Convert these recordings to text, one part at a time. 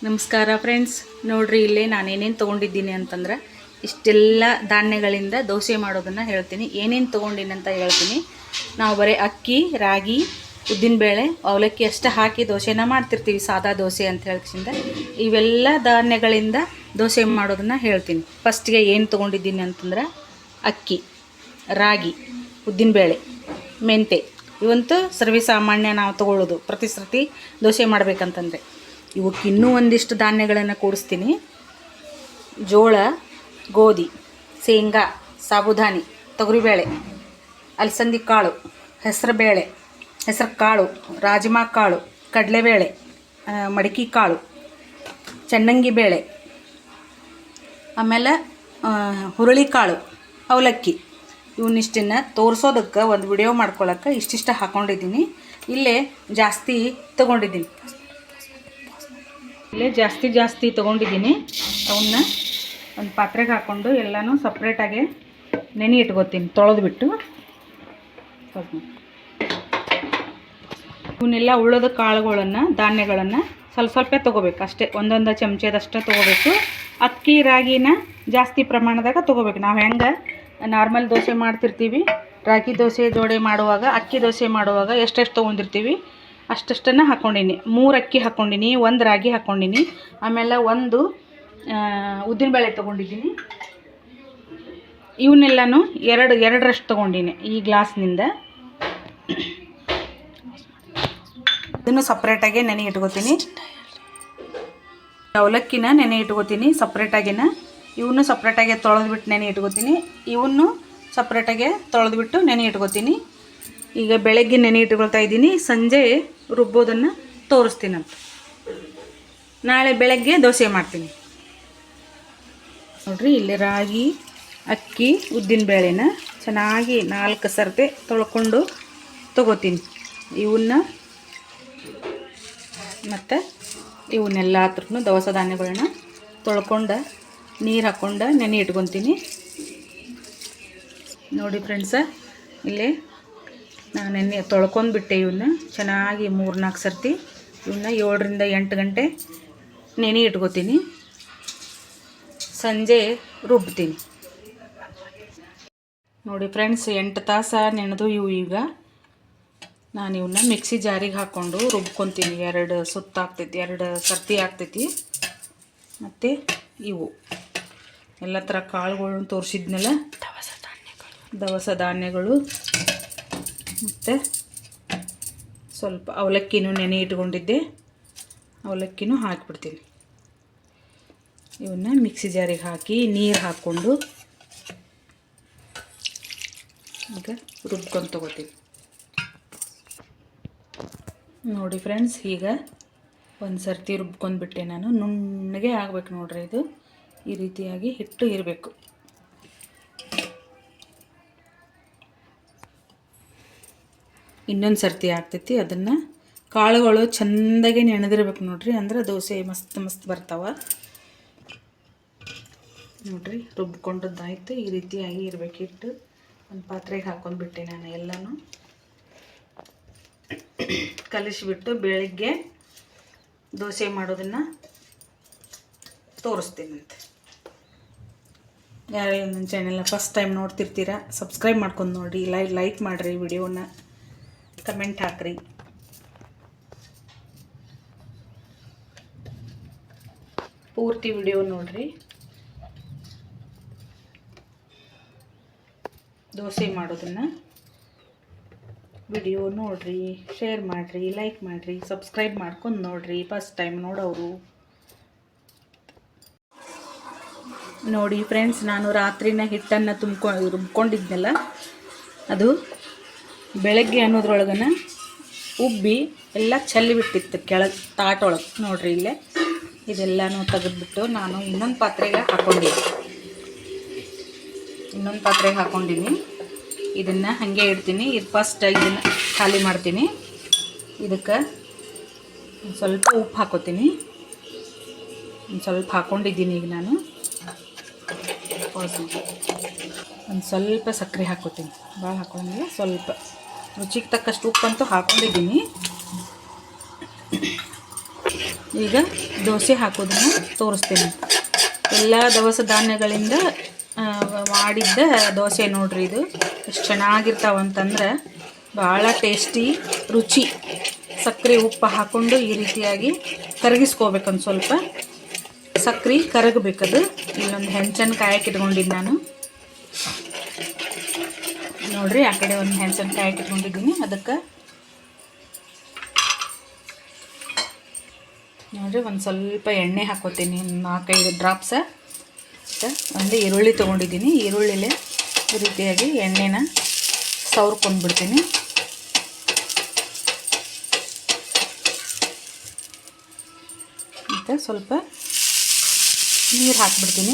ನಮಸ್ಕಾರ ಫ್ರೆಂಡ್ಸ್. ನೋಡ್ರಿ ಇಲ್ಲೇ ನಾನೇನೇನು ತೊಗೊಂಡಿದ್ದೀನಿ ಅಂತಂದ್ರೆ ಇಷ್ಟೆಲ್ಲ ಧಾನ್ಯಗಳಿಂದ ದೋಸೆ ಮಾಡೋದನ್ನು ಹೇಳ್ತೀನಿ. ಏನೇನು ತೊಗೊಂಡಿನಿ ಅಂತ ಹೇಳ್ತೀನಿ. ನಾವು ಬರೀ ಅಕ್ಕಿ, ರಾಗಿ, ಉದ್ದಿನಬೇಳೆ, ಅವಲಕ್ಕಿ ಅಷ್ಟೇ ಹಾಕಿ ದೋಸೆನ ಮಾಡ್ತಿರ್ತೀವಿ, ಸಾದಾ ದೋಸೆ ಅಂತ ಹೇಳ್ಕಿಂದ. ಇವೆಲ್ಲ ಧಾನ್ಯಗಳಿಂದ ದೋಸೆ ಮಾಡೋದನ್ನು ಹೇಳ್ತೀನಿ. ಫಸ್ಟಿಗೆ ಏನು ತೊಗೊಂಡಿದ್ದೀನಿ ಅಂತಂದ್ರೆ ಅಕ್ಕಿ, ರಾಗಿ, ಉದ್ದಿನಬೇಳೆ, ಮೆಂತೆ. ಇವಂತೂ ಸರ್ವೇಸಾಮಾನ್ಯ ನಾವು ತೊಗೊಳ್ಳೋದು ಪ್ರತಿ ಸರ್ತಿ ದೋಸೆ ಮಾಡಬೇಕಂತಂದರೆ. ಇವಕ್ಕೆ ಇನ್ನೂ ಒಂದಿಷ್ಟು ಧಾನ್ಯಗಳನ್ನು ಕೂಡಿಸ್ತೀನಿ. ಜೋಳ, ಗೋಧಿ, ಶೇಂಗಾ, ಸಾಬುದಾನಿ, ತೊಗರಿಬೇಳೆ, ಅಲಸಂದಿ ಕಾಳು, ಹೆಸರು ಕಾಳು, ರಾಜ್ಮಾ ಕಾಳು, ಕಡಲೆಬೇಳೆ, ಮಡಿಕೆ ಕಾಳು, ಚನ್ನಂಗಿ ಬೇಳೆ, ಆಮೇಲೆ ಹುರುಳಿಕಾಳು, ಅವಲಕ್ಕಿ. ಇವನ್ನಿಷ್ಟನ್ನು ತೋರಿಸೋದಕ್ಕೆ ಒಂದು ವಿಡಿಯೋ ಮಾಡ್ಕೊಳ್ಳೋಕ್ಕೆ ಇಷ್ಟಿಷ್ಟ ಹಾಕ್ಕೊಂಡಿದ್ದೀನಿ. ಇಲ್ಲೇ ಜಾಸ್ತಿ ತೊಗೊಂಡಿದ್ದೀನಿ. ಜಾಸ್ತಿ ತೊಗೊಂಡಿದ್ದೀನಿ. ಅವನ್ನ ಒಂದು ಪಾತ್ರೆಗೆ ಹಾಕ್ಕೊಂಡು ಎಲ್ಲನೂ ಸಪ್ರೇಟಾಗಿ ನೆನೆ ಇಟ್ಕೋತೀನಿ, ತೊಳೆದ್ಬಿಟ್ಟು. ಇವನ್ನೆಲ್ಲ ಉಳ್ಳೋದ ಕಾಳುಗಳನ್ನು, ಧಾನ್ಯಗಳನ್ನು ಸ್ವಲ್ಪ ತೊಗೋಬೇಕು ಅಷ್ಟೇ. ಒಂದೊಂದು ಚಮಚದಷ್ಟು ತೊಗೋಬೇಕು. ಅಕ್ಕಿ, ರಾಗಿನ ಜಾಸ್ತಿ ಪ್ರಮಾಣದಾಗ ತೊಗೋಬೇಕು. ನಾವು ಹೆಂಗೆ ನಾರ್ಮಲ್ ದೋಸೆ ಮಾಡ್ತಿರ್ತೀವಿ, ರಾಗಿ ದೋಸೆ ಜೋಡಿ ಮಾಡುವಾಗ, ಅಕ್ಕಿ ದೋಸೆ ಮಾಡುವಾಗ ಎಷ್ಟೆಷ್ಟು ತೊಗೊಂಡಿರ್ತೀವಿ ಅಷ್ಟನ್ನು ಹಾಕ್ಕೊಂಡಿನಿ. 3 ಅಕ್ಕಿ ಹಾಕ್ಕೊಂಡಿನಿ, 1 ರಾಗಿ ಹಾಕ್ಕೊಂಡಿನಿ, ಆಮೇಲೆ 1 ಉದ್ದಿನಬೇಳೆ ತೊಗೊಂಡಿದ್ದೀನಿ. ಇವನ್ನೆಲ್ಲನೂ ಎರಡರಷ್ಟು ತೊಗೊಂಡಿನಿ ಈ ಗ್ಲಾಸ್ನಿಂದ. ಇದನ್ನು ಸಪ್ರೇಟಾಗಿ ನೆನೆ ಇಟ್ಕೋತೀನಿ. ಅವಲಕ್ಕಿನ ನೆನೆ ಇಟ್ಕೋತೀನಿ ಸಪ್ರೇಟಾಗಿನ. ಇವನು ಸಪ್ರೇಟಾಗಿ ತೊಳೆದ್ಬಿಟ್ಟು ನೆನೆ ಇಟ್ಕೋತೀನಿ. ಇವನ್ನು ಸಪ್ರೇಟಾಗಿ ತೊಳೆದ್ಬಿಟ್ಟು ನೆನೆ ಇಟ್ಕೋತೀನಿ. ಈಗ ಬೆಳಗ್ಗೆ ನೆನೆ ಇಟ್ಕೊಳ್ತಾ ಇದ್ದೀನಿ, ಸಂಜೆ ರುಬ್ಬೋದನ್ನು ತೋರಿಸ್ತೀನಂತ. ನಾಳೆ ಬೆಳಗ್ಗೆ ದೋಸೆ ಮಾಡ್ತೀನಿ. ನೋಡಿರಿ, ಇಲ್ಲಿ ರಾಗಿ, ಅಕ್ಕಿ, ಉದ್ದಿನಬೇಳೆನ ಚೆನ್ನಾಗಿ 4 ಸರ್ತಿ ತೊಳ್ಕೊಂಡು ತೊಗೋತೀನಿ. ಇವನ್ನ ಮತ್ತು ಇವನ್ನೆಲ್ಲ ಹತ್ರನೂ ದವಸ ಧಾನ್ಯಗಳನ್ನ ತೊಳ್ಕೊಂಡು ನೀರು ಹಾಕ್ಕೊಂಡು ನೆನೆ ಇಟ್ಕೊತೀನಿ. ನೋಡಿ ಫ್ರೆಂಡ್ಸ, ಇಲ್ಲಿ ನಾನು ನೆನೆ ತೊಳ್ಕೊಂಡ್ಬಿಟ್ಟೆ. ಇವನ್ನ ಚೆನ್ನಾಗಿ 3-4 ಸರ್ತಿ ಇವನ್ನ 7ರಿಂದ 8 ಗಂಟೆ ನೆನೆ ಇಟ್ಕೋತೀನಿ. ಸಂಜೆ ರುಬ್ತೀನಿ. ನೋಡಿ ಫ್ರೆಂಡ್ಸ್, 8 ತಾಸು ನೆನೆದು ಈಗ ನಾನು ಇವನ್ನ ಮಿಕ್ಸಿ ಜಾರಿಗೆ ಹಾಕ್ಕೊಂಡು ರುಬ್ಕೊತೀನಿ. 2 ಸುತ್ತು ಆಗ್ತೈತಿ, 2 ಸರ್ತಿ ಆಗ್ತೈತಿ. ಮತ್ತು ಇವು ಎಲ್ಲ ಥರ ಕಾಳುಗಳನ್ನ ತೋರಿಸಿದ್ನಲ್ಲ, ದವಸ ಧಾನ್ಯಗಳು, ಮತ್ತು ಸ್ವಲ್ಪ ಅವಲಕ್ಕಿನೂ ನೆನೆ ಇಟ್ಕೊಂಡಿದ್ದೆ, ಅವಲಕ್ಕಿನೂ ಹಾಕಿಬಿಡ್ತೀನಿ. ಇವನ್ನ ಮಿಕ್ಸಿ ಜಾರಿಗೆ ಹಾಕಿ ನೀರು ಹಾಕ್ಕೊಂಡು ಈಗ ರುಬ್ಕೊಂಡು ತೊಗೋತೀನಿ. ನೋಡಿ ಫ್ರೆಂಡ್ಸ್, ಈಗ ಒಂದು ಸರ್ತಿ ರುಬ್ಕೊಂಡ್ಬಿಟ್ಟೆ ನಾನು. ನುಣ್ಣಗೆ ಆಗಬೇಕು ನೋಡ್ರಿ. ಇದು ಈ ರೀತಿಯಾಗಿ ಹಿಟ್ಟು ಇರಬೇಕು. ಇನ್ನೊಂದು ಸರ್ತಿ ಆಗ್ತೈತಿ. ಅದನ್ನು ಕಾಳುಗಳು ಚೆಂದಾಗಿ ನೆನೆದಿರ್ಬೇಕು ನೋಡ್ರಿ, ಅಂದ್ರೆ ದೋಸೆ ಮಸ್ತ್ ಬರ್ತಾವ. ನೋಡ್ರಿ, ರುಬ್ಕೊಂಡದ್ದಾಯ್ತು. ಈ ರೀತಿಯಾಗಿ ಇರಬೇಕು ಹಿಟ್ಟು. ಒಂದು ಪಾತ್ರೆಗೆ ಹಾಕ್ಕೊಂಡ್ಬಿಟ್ಟೆ ನಾನು. ಎಲ್ಲನೂ ಕಲಿಸಿಬಿಟ್ಟು ಬೆಳಗ್ಗೆ ದೋಸೆ ಮಾಡೋದನ್ನು ತೋರಿಸ್ತೀನಂತೆ. ಯಾರೇ ನನ್ನ ಚಾನೆಲ್ನ ಫಸ್ಟ್ ಟೈಮ್ ನೋಡ್ತಿರ್ತೀರ, ಸಬ್ಸ್ಕ್ರೈಬ್ ಮಾಡ್ಕೊಂಡು ನೋಡಿ, ಲೈಕ್ ಮಾಡಿರಿ, ವಿಡಿಯೋನ ಕಮೆಂಟ್ ಹಾಕ್ರಿ. ಪೂರ್ತಿ ವಿಡಿಯೋ ನೋಡ್ರಿ. ದೋಸೆ ಮಾಡೋದನ್ನು ವಿಡಿಯೋ ನೋಡ್ರಿ, ಶೇರ್ ಮಾಡಿರಿ, ಲೈಕ್ ಮಾಡಿರಿ, ಸಬ್ಸ್ಕ್ರೈಬ್ ಮಾಡ್ಕೊಂಡು ನೋಡ್ರಿ ಫಸ್ಟ್ ಟೈಮ್ ನೋಡೋರು. ನೋಡಿ ಫ್ರೆಂಡ್ಸ್, ನಾನು ರಾತ್ರಿನ ಹಿಟ್ಟನ್ನು ರುಬ್ಕೊಂಡಿದ್ನಲ್ಲ, ಅದು ಬೆಳಗ್ಗೆ ಅನ್ನೋದ್ರೊಳಗನ ಉಬ್ಬಿ ಎಲ್ಲ ಚೆಲ್ಲಿಬಿಟ್ಟಿತ್ತು ಕೆಳಗೆ ತಾಟೊಳಗೆ. ನೋಡ್ರಿ, ಇಲ್ಲೇ ಇದೆಲ್ಲನೂ ತೆಗೆದ್ಬಿಟ್ಟು ನಾನು ಇನ್ನೊಂದು ಪಾತ್ರೆಗೆ ಹಾಕ್ಕೊಂಡಿನಿ. ಇದನ್ನು ಹಾಗೆ ಇಡ್ತೀನಿ. ಇದು ಫಸ್ಟ್ ಇದನ್ನು ಖಾಲಿ ಮಾಡ್ತೀನಿ. ಇದಕ್ಕೆ ಸ್ವಲ್ಪ ಉಪ್ಪು ಹಾಕೋತೀನಿ. ಸ್ವಲ್ಪ ಹಾಕ್ಕೊಂಡಿದ್ದೀನಿ. ಈಗ ನಾನು ಒಂದು ಸ್ವಲ್ಪ ಸಕ್ಕರೆ ಹಾಕೋತೀನಿ. ಭಾಳ ಹಾಕೊಂಡಿಲ್ಲ, ಸ್ವಲ್ಪ ರುಚಿಗೆ ತಕ್ಕಷ್ಟು ಉಪ್ಪಂತೂ ಹಾಕ್ಕೊಂಡಿದ್ದೀನಿ. ಈಗ ದೋಸೆ ಹಾಕೋದನ್ನು ತೋರಿಸ್ತೀನಿ. ಎಲ್ಲ ದವಸ ಧಾನ್ಯಗಳಿಂದ ಮಾಡಿದ್ದ ದೋಸೆ ನೋಡ್ರಿ. ಇದು ಎಷ್ಟು ಚೆನ್ನಾಗಿರ್ತಾವಂತಂದ್ರೆ ಭಾಳ ಟೇಸ್ಟಿ, ರುಚಿ. ಸಕ್ಕರೆ ಉಪ್ಪು ಹಾಕ್ಕೊಂಡು ಈ ರೀತಿಯಾಗಿ ಕರಗಿಸ್ಕೋಬೇಕಂದು ಸ್ವಲ್ಪ ಸಕ್ಕರೆ ಕರಗಬೇಕದು. ಇಲ್ಲೊಂದು ಹೆಂಚನ್ನು ಕಾಯಕ್ಕೆ ಇಟ್ಕೊಂಡಿದ್ದು ನಾನು ನೋಡ್ರಿ. ಆ ಕಡೆ ಒಂದು ಹೆಂಚನ್ನು ಕಾಯಕ್ಕೆ ಇಟ್ಕೊಂಡಿದ್ದೀನಿ. ಅದಕ್ಕೆ ನೋಡಿರಿ ಒಂದು ಸ್ವಲ್ಪ ಎಣ್ಣೆ ಹಾಕೋತೀನಿ, 4-5 ಡ್ರಾಪ್ಸ. ಒಂದು ಈರುಳ್ಳಿ ತೊಗೊಂಡಿದ್ದೀನಿ. ಈರುಳ್ಳಿಲೆ ಈ ರೀತಿಯಾಗಿ ಎಣ್ಣೆನ ಸವರ್ಕೊಂಡ್ಬಿಡ್ತೀನಿ. ಮತ್ತು ಸ್ವಲ್ಪ ನೀರು ಹಾಕಿಬಿಡ್ತೀನಿ.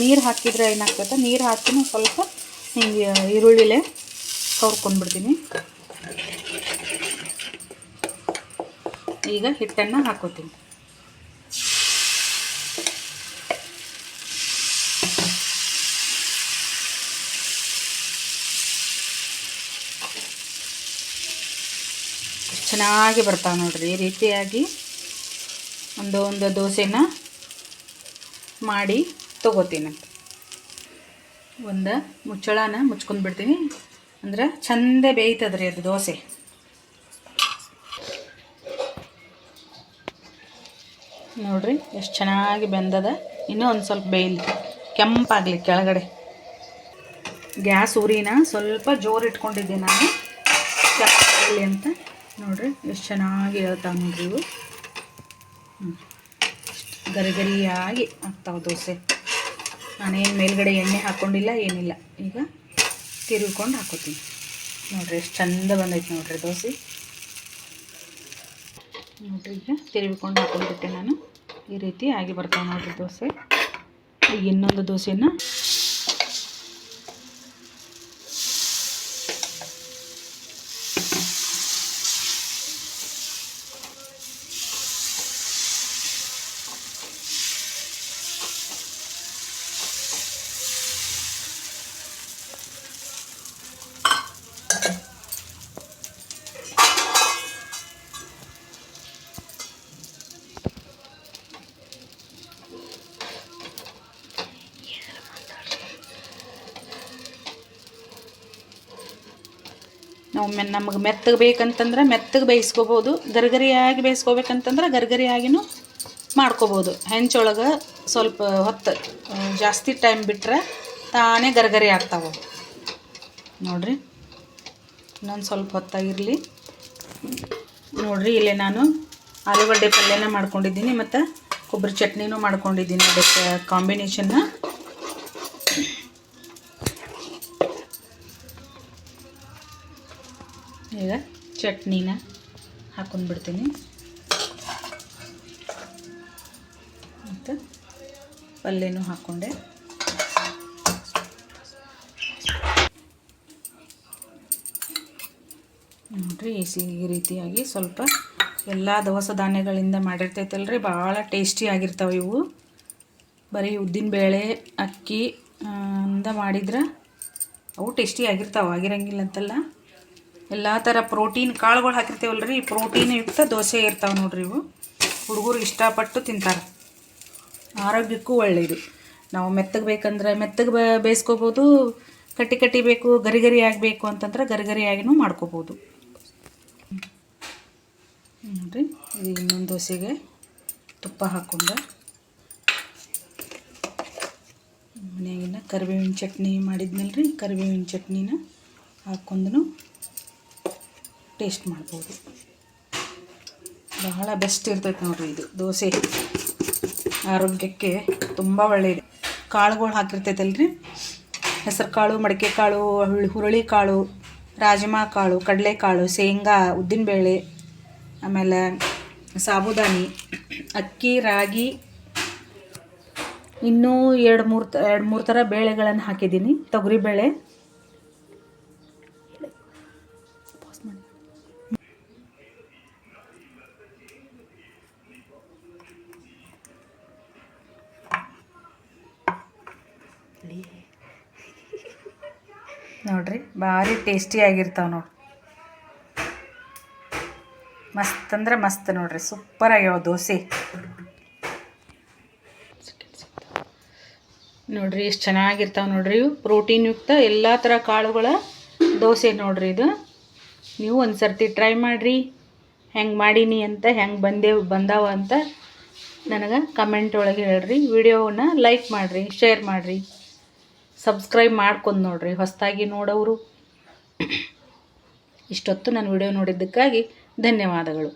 ನೀರು ಹಾಕಿದರೆ ಏನಾಗ್ತದೆ, ನೀರು ಹಾಕಿ ಸ್ವಲ್ಪ ಹಿಂಗೆ ಈರುಳ್ಳಿಲೆ ಸವರ್ಕೊಂಡ್ಬಿಡ್ತೀನಿ. ಈಗ ಹಿಟ್ಟನ್ನು ಹಾಕೋತೀನಿ. ಚೆನ್ನಾಗಿ ಬರ್ತಾವೆ ನೋಡ್ರಿ. ಈ ರೀತಿಯಾಗಿ ಒಂದು ದೋಸೆನ ಮಾಡಿ ತೊಗೋತೀನಿ. ಒಂದು ಮುಚ್ಚಳನ ಮುಚ್ಕೊಂಡ್ಬಿಡ್ತೀನಿ, ಅಂದ್ರೆ ಚಂದ ಬೇಯ್ತದ್ರಿ ಅದು ದೋಸೆ. ನೋಡ್ರಿ ಎಷ್ಟು ಚೆನ್ನಾಗಿ ಬೆಂದದ. ಇನ್ನೂ ಒಂದು ಸ್ವಲ್ಪ ಬೇಯಲಿ, ಕೆಂಪಾಗಲಿ ಕೆಳಗಡೆ. ಗ್ಯಾಸ್ ಉರಿನ ಸ್ವಲ್ಪ ಜೋರು ಇಟ್ಕೊಂಡಿದ್ದೆ ನಾನು ಕೆಂಪಾಗಲಿ ಅಂತ. ನೋಡ್ರಿ ಎಷ್ಟು ಚೆನ್ನಾಗಿ ಹೇಳ್ತಾವೆ ನೋಡ್ರಿ ಇವು. ಗರಿಗರಿಯಾಗಿ ಆಗ್ತಾವೆ ದೋಸೆ. ನಾನೇನು ಮೇಲ್ಗಡೆ ಎಣ್ಣೆ ಹಾಕ್ಕೊಂಡಿಲ್ಲ, ಏನಿಲ್ಲ. ಈಗ ತಿರುಗಿಕೊಂಡು ಹಾಕೋತೀನಿ. ನೋಡ್ರಿ ಎಷ್ಟು ಚಂದ ಬಂದೈತೆ ನೋಡ್ರಿ ದೋಸೆ. ನೋಡ್ರಿ ಈಗ ತಿರುಗಿಕೊಂಡು ಹಾಕೊಂಡ್ಬಿಟ್ಟೆ ನಾನು. ಈ ರೀತಿ ಆಗಿ ಬರ್ತಾವೆ ನೋಡ್ರಿ ದೋಸೆ. ಈಗ ಇನ್ನೊಂದು ದೋಸೆನ ನಮಗೆ ಮೆತ್ತಗೆ ಬೇಕಂತಂದ್ರೆ ಮೆತ್ತಗೆ ಬೇಯಿಸ್ಕೋಬೋದು, ಗರಿಗರಿಯಾಗಿ ಬೇಯಿಸ್ಕೋಬೇಕಂತಂದ್ರೆ ಗರಿಗರಿಯಾಗಿನೂ ಮಾಡ್ಕೋಬೋದು. ಹೆಂಚೊಳಗೆ ಸ್ವಲ್ಪ ಹೊತ್ತು ಜಾಸ್ತಿ ಟೈಮ್ ಬಿಟ್ಟರೆ ತಾನೇ ಗರಿಗರಿ ಆಗ್ತಾವೆ ನೋಡ್ರಿ. ಇನ್ನೊಂದು ಸ್ವಲ್ಪ ಹೊತ್ತಾಗಿರಲಿ. ನೋಡ್ರಿ ಇಲ್ಲೇ ನಾನು ಆಲೂಗಡ್ಡೆ ಪಲ್ಯನ ಮಾಡ್ಕೊಂಡಿದ್ದೀನಿ ಮತ್ತು ಕೊಬ್ಬರಿ ಚಟ್ನಿನೂ ಮಾಡ್ಕೊಂಡಿದ್ದೀನಿ. ಅದಕ್ಕೆ ಕಾಂಬಿನೇಷನ್ನ ಈಗ ಚಟ್ನಿನ ಹಾಕೊಂಡ್ಬಿಡ್ತೀನಿ. ಮತ್ತು ಪಲ್ಯನೂ ಹಾಕ್ಕೊಂಡೆ. ನೋಡಿರಿ ಈ ರೀತಿಯಾಗಿ ಸ್ವಲ್ಪ ಎಲ್ಲ ದವಸ ಧಾನ್ಯಗಳಿಂದ ಮಾಡಿರ್ತೈತಲ್ರಿ, ಭಾಳ ಟೇಸ್ಟಿ ಆಗಿರ್ತಾವೆ ಇವು. ಬರೀ ಉದ್ದಿನಬೇಳೆ ಅಕ್ಕಿ ಇಂದ ಮಾಡಿದ್ರೆ ಅವು ಟೇಸ್ಟಿ ಆಗಿರ್ತಾವೆ, ಆಗಿರಂಗಿಲ್ಲ ಅಂತಲ್ಲ. ಎಲ್ಲ ಥರ ಪ್ರೋಟೀನ್ ಕಾಳುಗಳು ಹಾಕಿರ್ತೇವಲ್ರಿ, ಪ್ರೋಟೀನ್ ಯುಕ್ತ ದೋಸೆ ಇರ್ತಾವೆ ನೋಡ್ರಿ ಇವು. ಹುಡುಗರು ಇಷ್ಟಪಟ್ಟು ತಿಂತಾರೆ, ಆರೋಗ್ಯಕ್ಕೂ ಒಳ್ಳೆಯದು. ನಾವು ಮೆತ್ತಗೆ ಬೇಕಂದ್ರೆ ಮೆತ್ತಗೆ ಬೇಯಿಸ್ಕೋಬೋದು, ಕಟ್ಟಿ ಬೇಕು ಗರಿ ಆಗಬೇಕು ಅಂತಂದ್ರೆ ಗರಿಗರಿಯಾಗಿನೂ ಮಾಡ್ಕೋಬೋದು ನೋಡಿರಿ. ಇದು ಇನ್ನೊಂದು ದೋಸೆಗೆ ತುಪ್ಪ ಹಾಕ್ಕೊಂಡು ಮನೆಯಾಗಿನ ಕರಿಬೇವಿನ ಚಟ್ನಿ ಮಾಡಿದ್ನಲ್ರಿ, ಕರಿಬೇವಿನ ಚಟ್ನಿನ ಹಾಕ್ಕೊಂಡು ಟೇಸ್ಟ್ ಮಾಡ್ಬೋದು. ಬಹಳ ಬೆಸ್ಟ್ ಇರ್ತೈತೆ ನೋಡಿರಿ ಇದು ದೋಸೆ. ಆರೋಗ್ಯಕ್ಕೆ ತುಂಬ ಒಳ್ಳೆಯದು. ಕಾಳುಗಳು ಹಾಕಿರ್ತೈತಲ್ರಿ, ಹೆಸರು ಕಾಳು, ಮಡಿಕೆ ಕಾಳು, ಹುರುಳಿ ಕಾಳು, ರಾಜಮಾ ಕಾಳು, ಕಡಲೆಕಾಳು, ಶೇಂಗಾ, ಉದ್ದಿನಬೇಳೆ, ಆಮೇಲೆ ಸಾಬುದಾನಿ, ಅಕ್ಕಿ, ರಾಗಿ, ಇನ್ನೂ ಎರಡು ಮೂರು ಥರ ಬೇಳೆಗಳನ್ನು ಹಾಕಿದ್ದೀನಿ. ತೊಗರಿಬೇಳೆ, ನೋಡ್ರಿ ಭಾರಿ ಟೇಸ್ಟಿ ಆಗಿರ್ತಾವೆ ನೋಡಿ. ಮಸ್ತ್ ಅಂದ್ರೆ ಮಸ್ತ್ ನೋಡ್ರಿ, ಸೂಪರ್ ಆಗ್ಯಾವ ದೋಸೆ ನೋಡ್ರಿ. ಎಷ್ಟು ಚೆನ್ನಾಗಿರ್ತಾವೆ ನೋಡ್ರಿ. ಇವು ಪ್ರೋಟೀನ್ ಯುಕ್ತ ಎಲ್ಲ ಥರ ಕಾಳುಗಳ ದೋಸೆ ನೋಡ್ರಿ. ಇದು ನೀವು ಒಂದು ಸರ್ತಿ ಟ್ರೈ ಮಾಡಿರಿ. ಹೆಂಗೆ ಮಾಡೀನಿ ಅಂತ, ಹೆಂಗೆ ಬಂದಾವ ಅಂತ ನನಗೆ ಕಮೆಂಟ್ ಒಳಗೆ ಹೇಳ್ರಿ. ವಿಡಿಯೋವನ್ನು ಲೈಕ್ ಮಾಡಿರಿ, ಶೇರ್ ಮಾಡಿರಿ, ಸಬ್ಸ್ಕ್ರೈಬ್ ಮಾಡ್ಕೊಂಡು ನೋಡ್ರಿ ಹೊಸದಾಗಿ ನೋಡೋರು. ಇಷ್ಟೊತ್ತು ನನ್ನ ವಿಡಿಯೋ ನೋಡಿದ್ದಕ್ಕಾಗಿ ಧನ್ಯವಾದಗಳು.